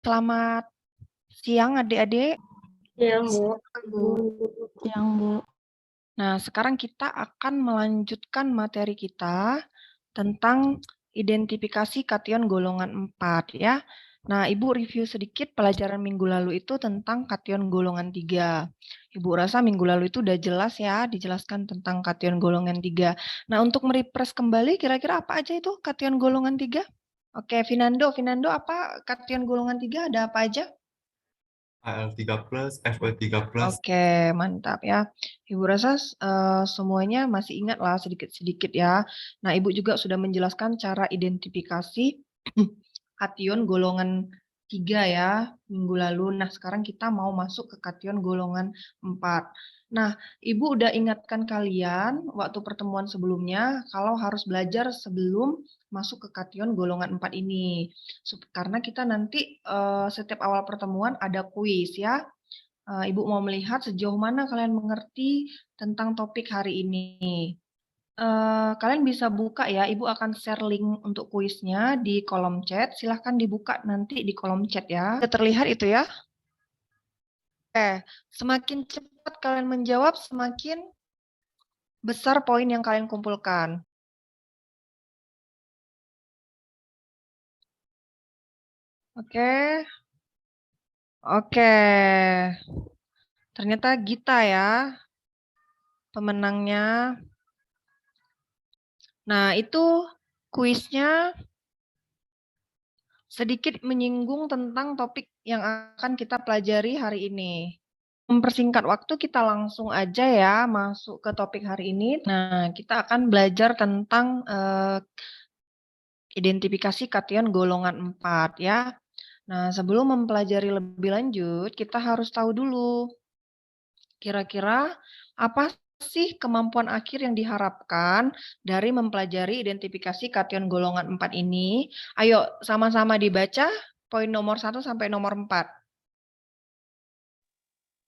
Selamat siang adik-adik. Siang, Bu. Siang, Bu. Nah, sekarang kita akan melanjutkan materi kita tentang identifikasi kation golongan 4 ya. Nah, Ibu review sedikit pelajaran minggu lalu itu tentang kation golongan 3. Ibu rasa minggu lalu itu udah jelas ya, dijelaskan tentang kation golongan 3. Nah, untuk merefresh kembali, kira-kira apa aja itu kation golongan 3? Oke, Vinando apa kation golongan 3 ada apa aja? Al3+, Fo3+. Oke, mantap ya. Ibu rasa semuanya masih ingat lah sedikit-sedikit ya. Nah, Ibu juga sudah menjelaskan cara identifikasi kation golongan 3 ya minggu lalu. Nah, sekarang kita mau masuk ke kation golongan 4. Nah, Ibu udah ingatkan kalian waktu pertemuan sebelumnya kalau harus belajar sebelum masuk ke kation golongan 4 ini. Karena kita nanti setiap awal pertemuan ada kuis ya. Ibu mau melihat sejauh mana kalian mengerti tentang topik hari ini. Kalian bisa buka ya, Ibu akan share link untuk kuisnya di kolom chat. Silahkan dibuka nanti di kolom chat ya. Sudah terlihat itu ya? Semakin cepat kalian menjawab, semakin besar poin yang kalian kumpulkan. Oke. Ternyata Gita ya pemenangnya. Nah, itu kuisnya sedikit menyinggung tentang topik yang akan kita pelajari hari ini. Mempersingkat waktu, kita langsung aja ya masuk ke topik hari ini. Nah, kita akan belajar tentang identifikasi kation golongan 4 ya. Nah, sebelum mempelajari lebih lanjut, kita harus tahu dulu kira-kira apa sih kemampuan akhir yang diharapkan dari mempelajari identifikasi kation golongan 4 ini? Ayo sama-sama dibaca poin nomor 1 sampai nomor 4.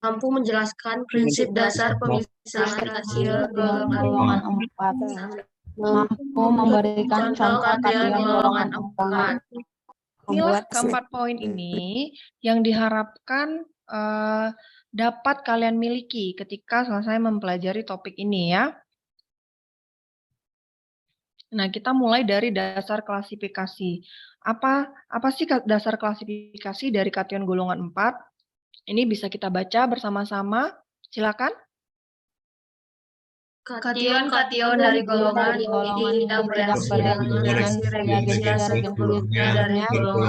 Mampu menjelaskan prinsip dasar pemisahan hasil golongan 4. Mampu memberikan contoh kation golongan 4. Inilah keempat poin ini yang diharapkan dapat kalian miliki ketika selesai mempelajari topik ini ya. Nah, kita mulai dari dasar klasifikasi. Apa sih dasar klasifikasi dari kation golongan 4? Ini bisa kita baca bersama-sama. Silakan. Kation dari golongan ini tidak bereaksi dengan reagensia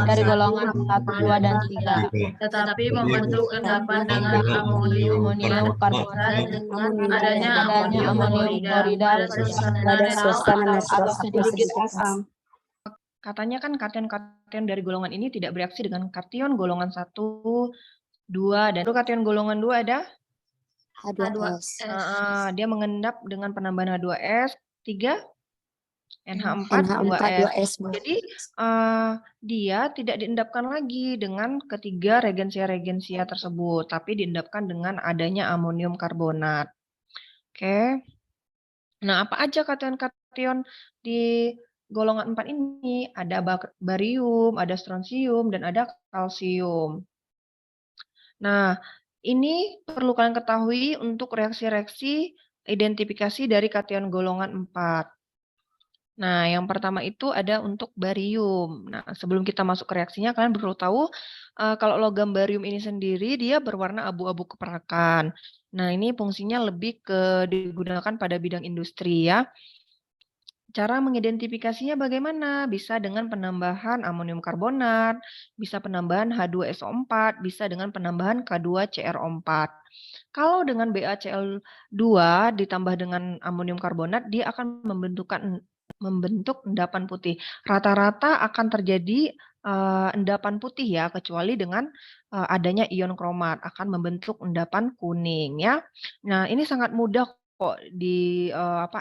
dari golongan 1, 2, dan 3. tetapi membentuk endapan dengan amonium karbonat dengan adanya amonium klorida pada suasana atau sedikit asam. Katanya kan kation dari golongan ini tidak bereaksi dengan kation golongan 1, 2, dan kation golongan 2 ada? H2S. Dia mengendap dengan penambahan H2S, 3 NH4, 2S. Jadi dia tidak diendapkan lagi dengan ketiga regensia-regensia tersebut, tapi diendapkan dengan adanya amonium karbonat. Oke. Nah, apa aja kation-kation di golongan 4 ini? Ada barium, ada strontium, dan ada kalsium. Nah, ini perlu kalian ketahui untuk reaksi-reaksi identifikasi dari kation golongan 4. Nah, yang pertama itu ada untuk barium. Nah, sebelum kita masuk ke reaksinya, kalian perlu tahu kalau logam barium ini sendiri dia berwarna abu-abu keperakan. Nah, ini fungsinya lebih digunakan pada bidang industri ya. Cara mengidentifikasinya bagaimana? Bisa dengan penambahan amonium karbonat, bisa penambahan H2SO4, bisa dengan penambahan K2CrO4. Kalau dengan BaCl2 ditambah dengan amonium karbonat, dia akan membentuk endapan putih. Rata-rata akan terjadi endapan putih ya, kecuali dengan adanya ion kromat akan membentuk endapan kuning ya. Nah, ini sangat mudah kok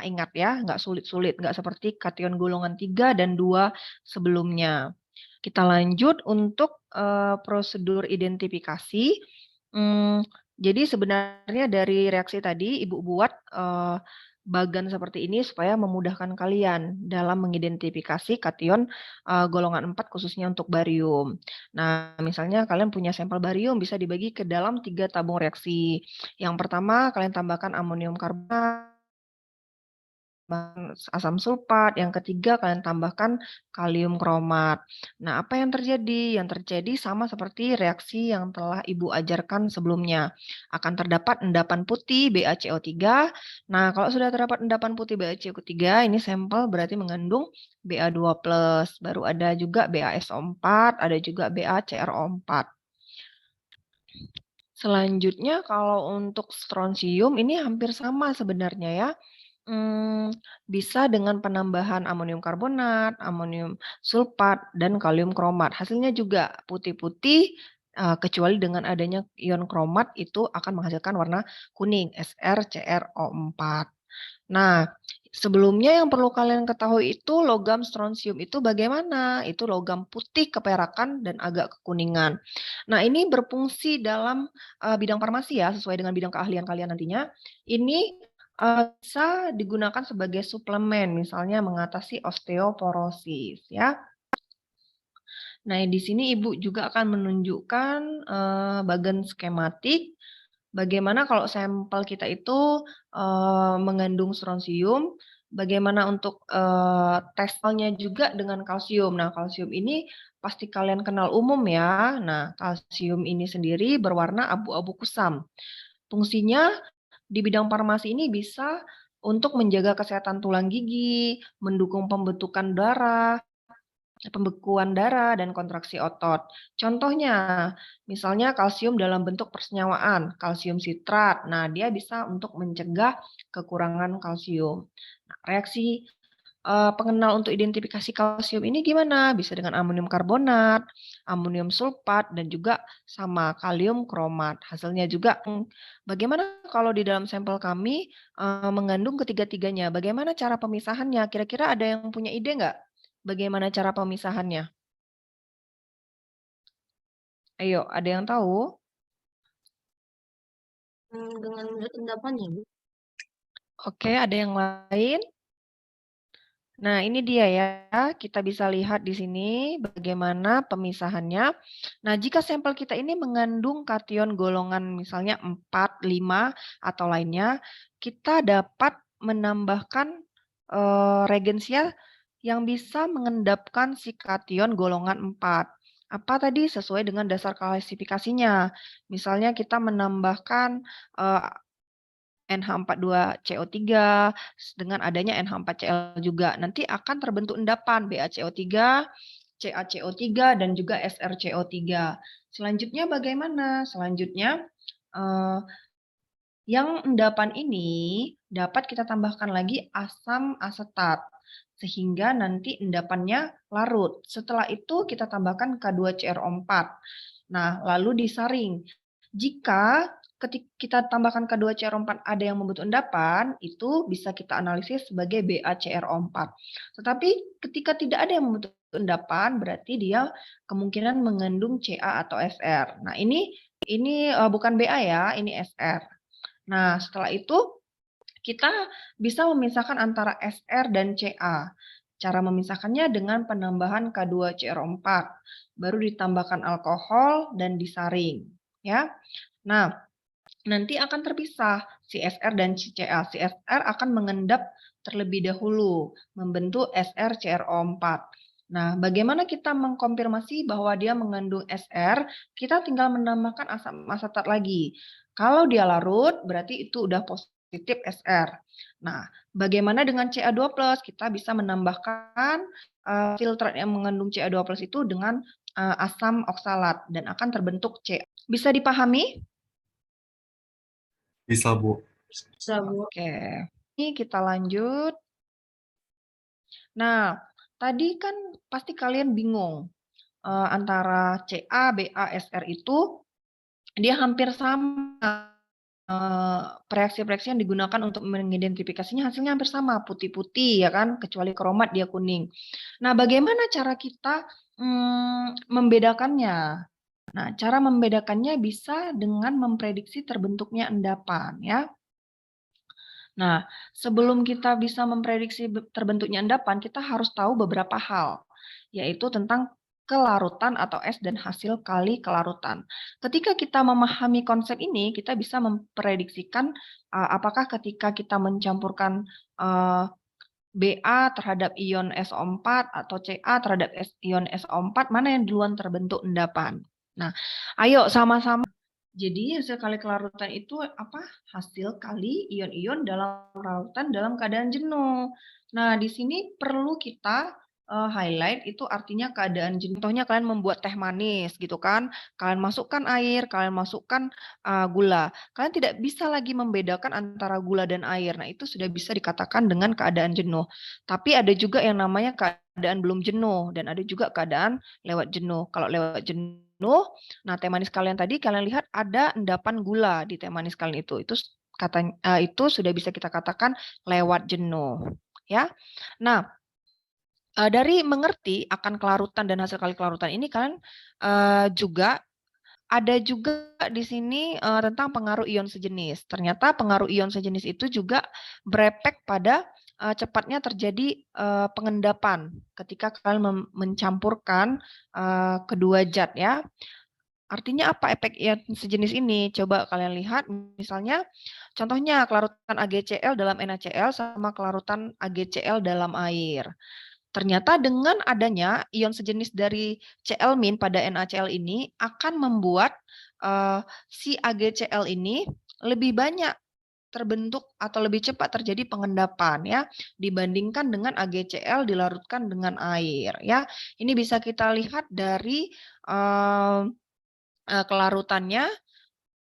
ingat ya, nggak sulit-sulit, nggak seperti kation golongan 3 dan 2 sebelumnya. Kita lanjut untuk prosedur identifikasi. Jadi sebenarnya dari reaksi tadi Ibu buat bagan seperti ini supaya memudahkan kalian dalam mengidentifikasi kation golongan 4 khususnya untuk barium. Nah, misalnya kalian punya sampel barium bisa dibagi ke dalam 3 tabung reaksi. Yang pertama, kalian tambahkan amonium karbonat, asam sulfat, yang ketiga kalian tambahkan kalium kromat. Nah, apa yang terjadi? Yang terjadi sama seperti reaksi yang telah Ibu ajarkan sebelumnya. Akan terdapat endapan putih BaCO3. Nah, kalau sudah terdapat endapan putih BaCO3, ini sampel berarti mengandung Ba2+. Baru ada juga BaSO4, ada juga BaCrO4. Selanjutnya kalau untuk strontium ini hampir sama sebenarnya ya. Bisa dengan penambahan amonium karbonat, amonium sulfat, dan kalium kromat. Hasilnya juga putih-putih, kecuali dengan adanya ion kromat itu akan menghasilkan warna kuning, SrCrO4. Nah, sebelumnya yang perlu kalian ketahui itu logam strontium itu bagaimana? Itu logam putih keperakan dan agak kekuningan. Nah, ini berfungsi dalam bidang farmasi ya, sesuai dengan bidang keahlian kalian nantinya. Ini bisa digunakan sebagai suplemen, misalnya mengatasi osteoporosis ya. Nah, di sini Ibu juga akan menunjukkan bagan skematik bagaimana kalau sampel kita itu mengandung strontium, bagaimana untuk tesnya juga dengan kalsium. Nah, kalsium ini pasti kalian kenal umum ya. Nah, kalsium ini sendiri berwarna abu-abu kusam. Fungsinya di bidang farmasi ini bisa untuk menjaga kesehatan tulang gigi, mendukung pembekuan darah, dan kontraksi otot. Contohnya, misalnya kalsium dalam bentuk persenyawaan, kalsium sitrat. Nah, dia bisa untuk mencegah kekurangan kalsium. Nah, reaksi pengenal untuk identifikasi kalsium ini gimana? Bisa dengan amonium karbonat, amonium sulfat, dan juga sama kalium kromat. Hasilnya juga, bagaimana kalau di dalam sampel kami mengandung ketiga-tiganya? Bagaimana cara pemisahannya? Kira-kira ada yang punya ide nggak? Bagaimana cara pemisahannya? Ayo, ada yang tahu? Dengan endapan ya, Bu. Oke, ada yang lain? Nah, ini dia ya. Kita bisa lihat di sini bagaimana pemisahannya. Nah, jika sampel kita ini mengandung kation golongan misalnya 4, 5, atau lainnya, kita dapat menambahkan regensia yang bisa mengendapkan si kation golongan 4. Apa tadi? Sesuai dengan dasar klasifikasinya. Misalnya kita menambahkan NH42CO3 dengan adanya NH4Cl juga. Nanti akan terbentuk endapan BaCO3, CaCO3, dan juga SrCO3. Selanjutnya bagaimana? Selanjutnya yang endapan ini dapat kita tambahkan lagi asam asetat sehingga nanti endapannya larut. Setelah itu kita tambahkan K2CrO4. Nah, lalu disaring. Jika ketika kita tambahkan K2CrO4 ada yang membentuk endapan, itu bisa kita analisis sebagai BaCrO4. Tetapi ketika tidak ada yang membentuk endapan, berarti dia kemungkinan mengandung Ca atau Sr. Nah, ini bukan Ba ya, ini Sr. Nah, setelah itu kita bisa memisahkan antara Sr dan Ca. Cara memisahkannya dengan penambahan K2CrO4, baru ditambahkan alkohol dan disaring, ya. Nah, nanti akan terpisah si Sr dan si Ca. Si Sr akan mengendap terlebih dahulu, membentuk SrCrO4. Nah, bagaimana kita mengkonfirmasi bahwa dia mengandung Sr? Kita tinggal menambahkan asam asetat lagi. Kalau dia larut, berarti itu udah positif Sr. Nah, bagaimana dengan Ca2+? Kita bisa menambahkan filtrat yang mengandung Ca2+ itu dengan asam oksalat dan akan terbentuk C. Bisa dipahami? Bisa, Bu. Bisa, Bu. Oke, ini kita lanjut. Nah, tadi kan pasti kalian bingung antara Ca, Ba, Sr itu dia hampir sama. Reaksi-reaksi yang digunakan untuk mengidentifikasinya hasilnya hampir sama, putih-putih ya kan, kecuali kromat dia kuning. Nah, bagaimana cara kita membedakannya? Nah, cara membedakannya bisa dengan memprediksi terbentuknya endapan ya. Nah, sebelum kita bisa memprediksi terbentuknya endapan, kita harus tahu beberapa hal, yaitu tentang kelarutan atau es dan hasil kali kelarutan. Ketika kita memahami konsep ini, kita bisa memprediksikan apakah ketika kita mencampurkan Ba terhadap ion SO4 atau Ca terhadap ion SO4, mana yang duluan terbentuk endapan. Nah, ayo sama-sama. Jadi hasil kali kelarutan itu apa? Hasil kali ion-ion dalam larutan dalam keadaan jenuh. Nah, di sini perlu kita highlight itu artinya keadaan jenuh. Contohnya kalian membuat teh manis gitu kan. Kalian masukkan air, kalian masukkan gula. Kalian tidak bisa lagi membedakan antara gula dan air. Nah, itu sudah bisa dikatakan dengan keadaan jenuh. Tapi ada juga yang namanya keadaan belum jenuh dan ada juga keadaan lewat jenuh. Kalau lewat jenuh, nah teh manis kalian tadi kalian lihat ada endapan gula di teh manis kalian itu katanya itu sudah bisa kita katakan lewat jenuh, ya. Nah, dari mengerti akan kelarutan dan hasil kali kelarutan ini kalian juga ada juga di sini tentang pengaruh ion sejenis. Ternyata pengaruh ion sejenis itu juga berefek pada cepatnya terjadi pengendapan ketika kalian mencampurkan kedua zat ya. Artinya apa efek ion sejenis ini? Coba kalian lihat misalnya contohnya kelarutan AgCl dalam NaCl sama kelarutan AgCl dalam air. Ternyata dengan adanya ion sejenis dari Cl- pada NaCl ini akan membuat si AgCl ini lebih banyak terbentuk atau lebih cepat terjadi pengendapan ya dibandingkan dengan AgCl dilarutkan dengan air ya. Ini bisa kita lihat dari kelarutannya.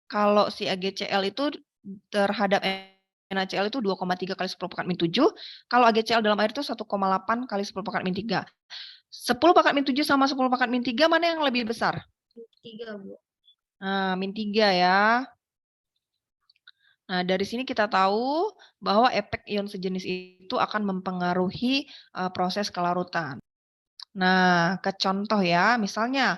Kalau si AgCl itu terhadap NaCl itu 2,3 kali 10 pangkat min 7. Kalau AgCl dalam air itu 1,8 kali 10 pangkat min 3. 10 pangkat min 7 sama 10 pangkat min 3 mana yang lebih besar? 3, Bu. Nah, min 3 ya. Nah, dari sini kita tahu bahwa efek ion sejenis itu akan mempengaruhi proses kelarutan. Nah, ke contoh ya, misalnya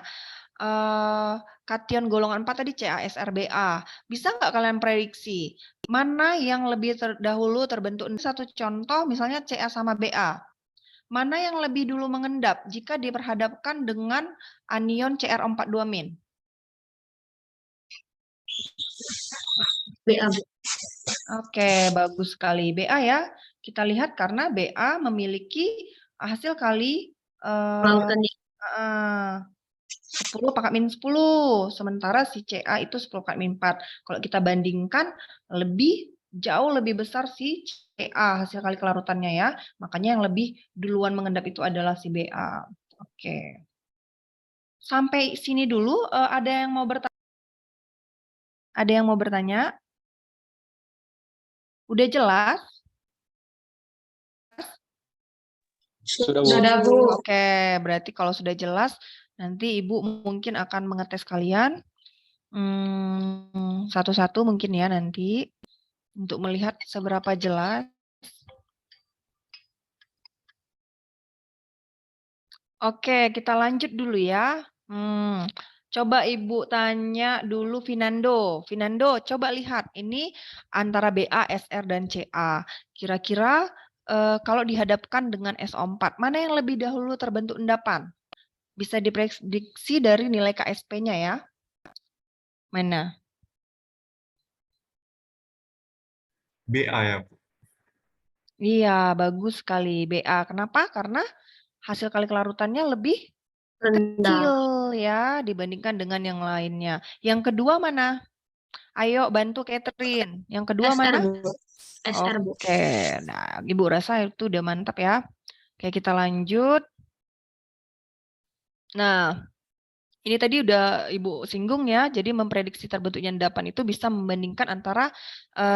kation golongan 4 tadi CaSrBa. Bisa nggak kalian prediksi mana yang lebih dahulu terbentuk? Satu contoh misalnya Ca sama Ba. Mana yang lebih dulu mengendap jika diperhadapkan dengan anion Cr42-. Ba, Bu. Oke, bagus sekali. Ba ya. Kita lihat karena Ba memiliki hasil kali Kelarutannya. 10 pangkat min 10, sementara si Ca itu 10 pangkat min 4. Kalau kita bandingkan jauh lebih besar si Ca hasil kali kelarutannya ya. Makanya yang lebih duluan mengendap itu adalah si Ba. Oke. Sampai sini dulu ada yang mau bertanya? Ada yang mau bertanya? Udah jelas? Sudah, Bu. Oke, berarti kalau sudah jelas, nanti Ibu mungkin akan mengetes kalian satu-satu mungkin ya nanti untuk melihat seberapa jelas. Oke, kita lanjut dulu ya. Coba Ibu tanya dulu Vinando. Vinando, coba lihat ini antara Ba, Sr, dan Ca. Kira-kira kalau dihadapkan dengan SO4, mana yang lebih dahulu terbentuk endapan? Bisa diprediksi dari nilai KSP-nya ya. Mana? Ba ya, Bu. Iya, bagus sekali. Ba. Kenapa? Karena hasil kali kelarutannya lebih kecil ya dibandingkan dengan yang lainnya. Yang kedua mana? Ayo bantu Catherine. Yang kedua mana? SR, Bu. Oke, nah Ibu rasa itu udah mantap ya. Oke, kita lanjut. Nah, ini tadi udah Ibu singgung ya, jadi memprediksi terbentuknya endapan itu bisa membandingkan antara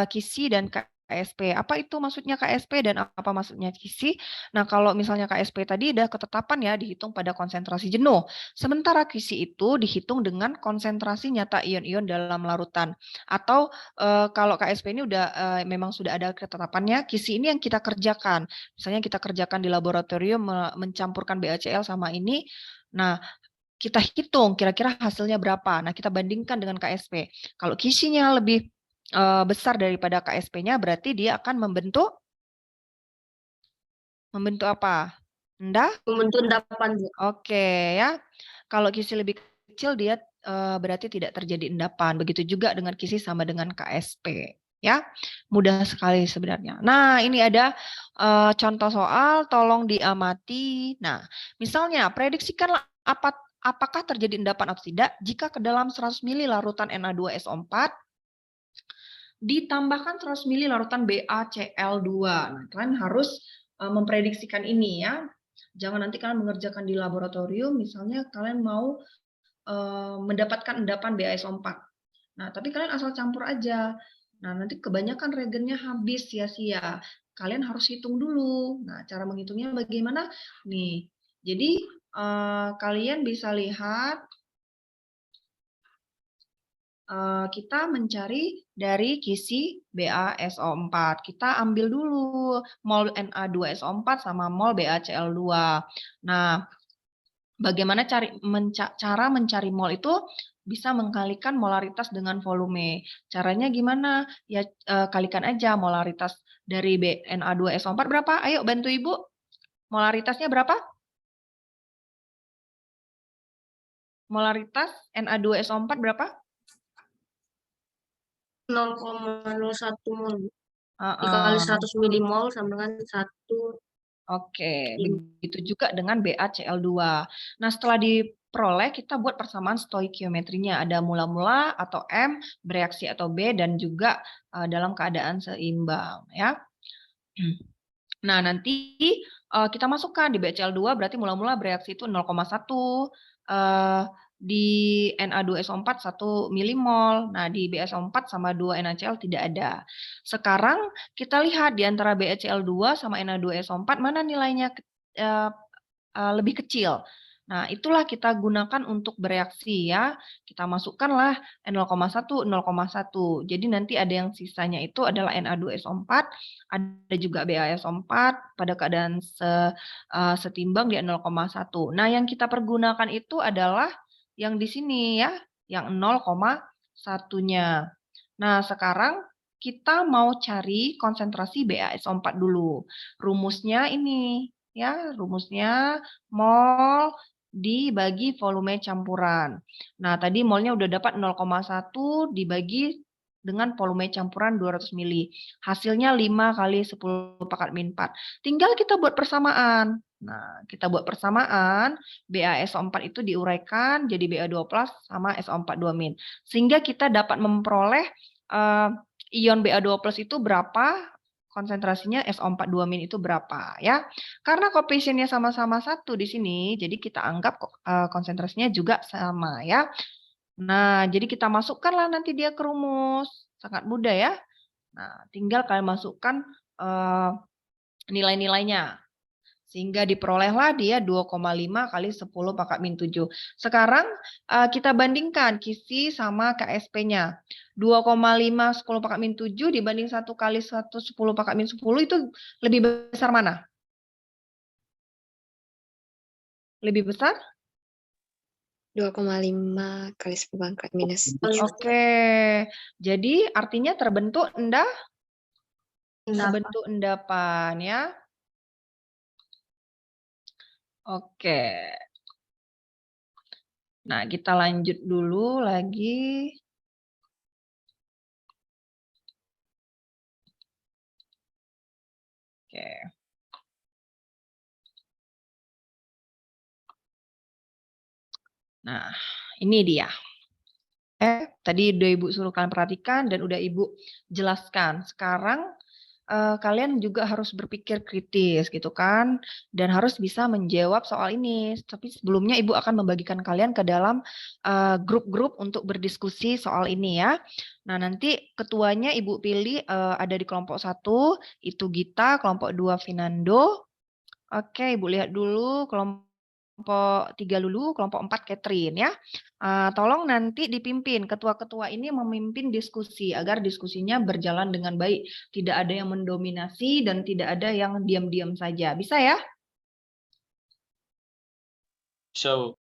kisi dan KSP. Apa itu maksudnya KSP dan apa maksudnya kisi? Nah, kalau misalnya KSP tadi udah ketetapan ya, dihitung pada konsentrasi jenuh. Sementara kisi itu dihitung dengan konsentrasi nyata ion-ion dalam larutan. Atau kalau KSP ini udah memang sudah ada ketetapannya, kisi ini yang kita kerjakan. Misalnya kita kerjakan di laboratorium mencampurkan BaCl sama ini. Nah, kita hitung kira-kira hasilnya berapa. Nah, kita bandingkan dengan KSP. Kalau kisinya lebih besar daripada KSP-nya, berarti dia akan membentuk apa? Membentuk endapan, Bu. Oke ya. Kalau kisi lebih kecil dia berarti tidak terjadi endapan. Begitu juga dengan kisi sama dengan KSP. Ya, mudah sekali sebenarnya. Nah, ini ada contoh soal, tolong diamati. Nah, misalnya prediksikanlah apakah terjadi endapan atau tidak jika ke dalam 100 ml larutan Na2SO4 ditambahkan 100 ml larutan BaCl2. Nah, kalian harus memprediksikan ini ya. Jangan nanti kalian mengerjakan di laboratorium, misalnya kalian mau mendapatkan endapan BaSO4. Nah, tapi kalian asal campur aja. Nah, nanti kebanyakan reagennya habis sia-sia. Kalian harus hitung dulu. Nah, cara menghitungnya bagaimana? Nih, jadi kalian bisa lihat kita mencari dari kisi BaSO4. Kita ambil dulu mol Na2SO4 sama mol BaCl2. Nah, bagaimana cara mencari mol itu? Bisa mengkalikan molaritas dengan volume. Caranya gimana? Ya kalikan aja molaritas dari Na2SO4 berapa? Ayo bantu Ibu. Molaritasnya berapa? Molaritas Na2SO4 berapa? 0,01 mol. Dikali 100 milimol sama dengan 1. Oke, begitu juga dengan BaCl2. Nah, setelah diperoleh, kita buat persamaan stoikiometrinya. Ada mula-mula atau M, bereaksi atau B, dan juga dalam keadaan seimbang. Ya. Nah, nanti kita masukkan di BaCl2, berarti mula-mula bereaksi itu 0,1. Di Na2SO4 1 milimol. Nah, di BaSO4 sama 2 NaCl tidak ada. Sekarang kita lihat di antara BaCl2 sama Na2SO4 mana nilainya lebih kecil. Nah, itulah kita gunakan untuk bereaksi ya. Kita masukkanlah N0,1, 0,1. Jadi nanti ada yang sisanya itu adalah Na2SO4, ada juga BaSO4 pada keadaan setimbang di 0,1. Nah, yang kita pergunakan itu adalah yang di sini ya, yang 0,1-nya. Nah, sekarang kita mau cari konsentrasi BaSO4 dulu. Rumusnya ini ya, rumusnya mol dibagi volume campuran. Nah, tadi molnya udah dapat 0,1 dibagi dengan volume campuran 200 ml. Hasilnya 5 kali 10 pangkat min 4. Tinggal kita buat persamaan. Nah, kita buat persamaan, BaSO4 itu diuraikan jadi Ba2+ sama SO4 2-. Sehingga kita dapat memperoleh ion Ba2+ itu berapa, konsentrasinya SO4 2- itu berapa ya. Karena koefisiennya sama-sama 1 di sini, jadi kita anggap konsentrasinya juga sama ya. Nah, jadi kita masukkanlah nanti dia ke rumus. Sangat mudah ya. Nah, tinggal kalian masukkan nilai-nilainya. Sehingga diperolehlah dia 2,5 kali 10 pangkat min 7. Sekarang kita bandingkan kisi sama KSP-nya. 2,5 10 pangkat min 7 dibanding 1 kali 1 10 pangkat min 10 itu lebih besar mana? Lebih besar? 2,5 kali 10 pangkat minus. Oke. Jadi artinya terbentuk endapan ya. Oke. Nah, kita lanjut dulu lagi. Oke. Nah, ini dia. Tadi udah Ibu suruh kalian perhatikan dan udah Ibu jelaskan. Sekarang kalian juga harus berpikir kritis gitu kan, dan harus bisa menjawab soal ini. Tapi sebelumnya Ibu akan membagikan kalian ke dalam grup-grup untuk berdiskusi soal ini ya. Nah, nanti ketuanya Ibu pilih ada di kelompok 1, itu Gita, kelompok 2 Finando. Oke, Ibu lihat dulu kelompok 3 Lulu, kelompok 4 Catherine ya. Tolong nanti dipimpin, ketua-ketua ini memimpin diskusi agar diskusinya berjalan dengan baik. Tidak ada yang mendominasi dan tidak ada yang diam-diam saja. Bisa ya? So,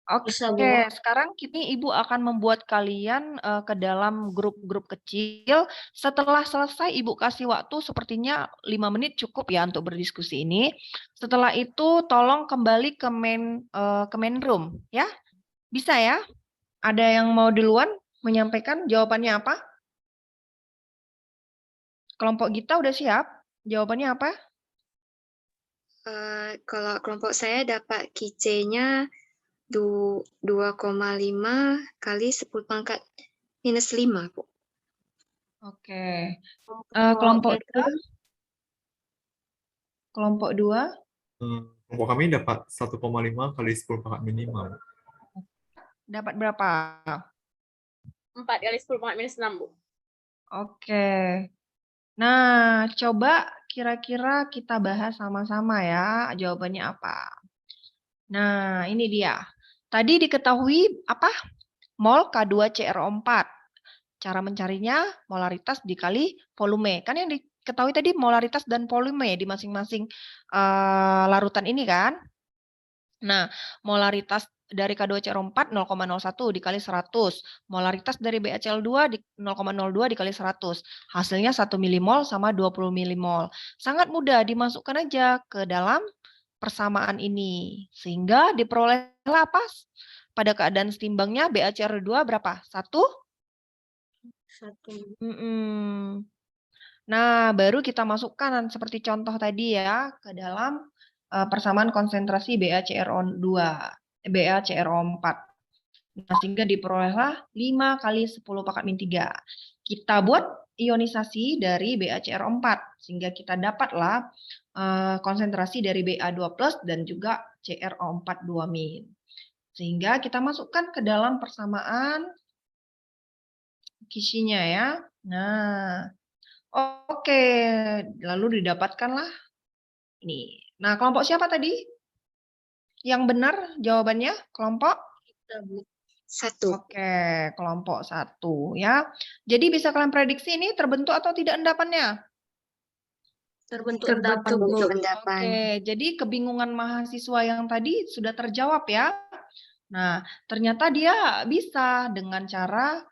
Oke, Bisa, Bu. sekarang kini Ibu akan membuat kalian ke dalam grup-grup kecil. Setelah selesai Ibu kasih waktu sepertinya 5 menit cukup ya untuk berdiskusi ini. Setelah itu tolong kembali ke main room ya. Bisa ya? Ada yang mau duluan menyampaikan jawabannya apa? Kelompok Gita udah siap? Jawabannya apa? Kalau kelompok saya dapat QC-nya 2,5 kali 10 pangkat minus 5, Bu. Oke. Kelompok 2? Kelompok 2? Kelompok kami dapat 1,5 kali 10 pangkat minimal. Dapat berapa? 4 kali 10 pangkat minus 6, Bu. Oke. Nah, coba kira-kira kita bahas sama-sama ya, jawabannya apa. Nah, ini dia. Tadi diketahui apa? Mol K2CrO4. Cara mencarinya molaritas dikali volume. Kan yang diketahui tadi molaritas dan volume di masing-masing larutan ini kan? Nah, molaritas dari K2CrO4 0,01 dikali 100. Molaritas dari BaCl2 di 0,02 dikali 100. Hasilnya 1 milimol sama 20 milimol. Sangat mudah, dimasukkan aja ke dalam persamaan ini. Sehingga diperolehlah apa? Pada keadaan setimbangnya BaCl2 berapa? 1? 1. Nah, baru kita masukkan seperti contoh tadi ya ke dalam persamaan konsentrasi BaCrO4. Nah, sehingga diperolehlah 5 kali 10 pangkat min 3. Kita buat ionisasi dari BaCrO4 sehingga kita dapatlah konsentrasi dari Ba2+ dan juga CrO4 2-. Sehingga kita masukkan ke dalam persamaan kisinya ya. Nah, oke, lalu didapatkanlah ini. Nah, kelompok siapa tadi? Yang benar jawabannya kelompok? 1. Oke, kelompok 1 ya. Jadi bisa kalian prediksi ini terbentuk atau tidak endapannya? Terbentuk endapan, Bu. endapan. Oke, jadi kebingungan mahasiswa yang tadi sudah terjawab ya. Nah, ternyata dia bisa dengan cara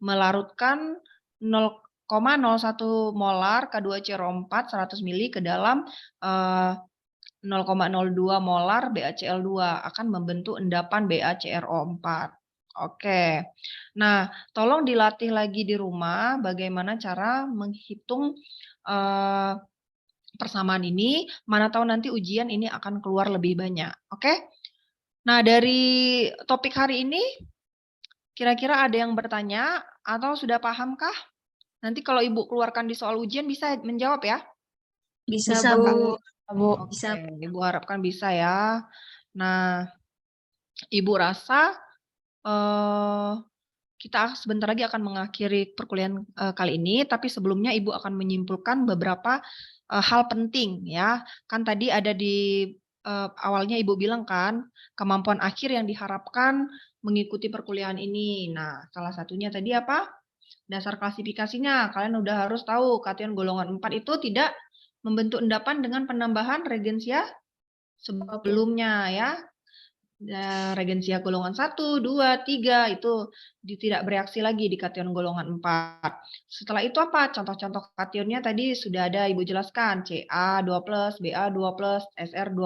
melarutkan 0,01 molar K2CrO4 100 mili ke dalam 0,02 molar BaCl2 akan membentuk endapan BaCrO4. Oke. Nah, tolong dilatih lagi di rumah bagaimana cara menghitung persamaan ini. Mana tahu nanti ujian ini akan keluar lebih banyak. Oke? Nah, dari topik hari ini kira-kira ada yang bertanya atau sudah pahamkah? Nanti kalau Ibu keluarkan di soal ujian bisa menjawab ya? Bisa, Bu. Bu. Oke, Bisa. Ibu harapkan bisa ya. Nah, Ibu rasa kita sebentar lagi akan mengakhiri perkuliahan kali ini, tapi sebelumnya Ibu akan menyimpulkan beberapa hal penting ya. Kan tadi ada di awalnya Ibu bilang kan, kemampuan akhir yang diharapkan mengikuti perkuliahan ini. Nah, salah satunya tadi apa? Dasar klasifikasinya. Kalian udah harus tahu kation golongan 4 itu tidak membentuk endapan dengan penambahan regensia sebelumnya ya. Regensia golongan 1, 2, 3 itu tidak bereaksi lagi di kation golongan 4. Setelah itu apa? Contoh-contoh kationnya tadi sudah ada Ibu jelaskan, Ca2+, Ba2+, Sr2+.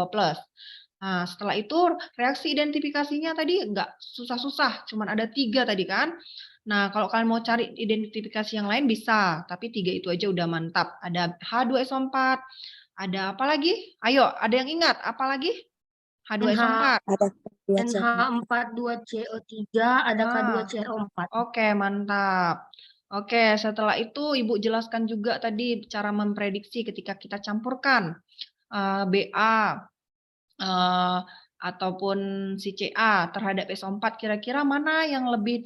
Nah, setelah itu reaksi identifikasinya tadi enggak susah-susah, cuman ada 3 tadi kan. Nah, kalau kalian mau cari identifikasi yang lain bisa, tapi 3 itu aja udah mantap. Ada H2SO4, ada apa lagi? Ayo, ada yang ingat apa lagi? H2SO4. NH42CO3, ada K2CrO4. Oke, mantap. Oke, setelah itu Ibu jelaskan juga tadi cara memprediksi ketika kita campurkan Ba ataupun si Ca terhadap SO4, kira-kira mana yang lebih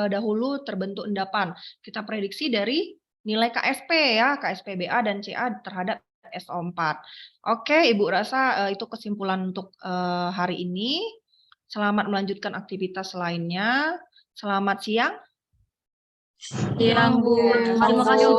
dahulu terbentuk endapan. Kita prediksi dari nilai KSP ya, KSP Ba dan Ca terhadap SO4. Oke, Ibu rasa itu kesimpulan untuk hari ini. Selamat melanjutkan aktivitas lainnya. Selamat siang. Siang, Bu. Terima kasih, Bu.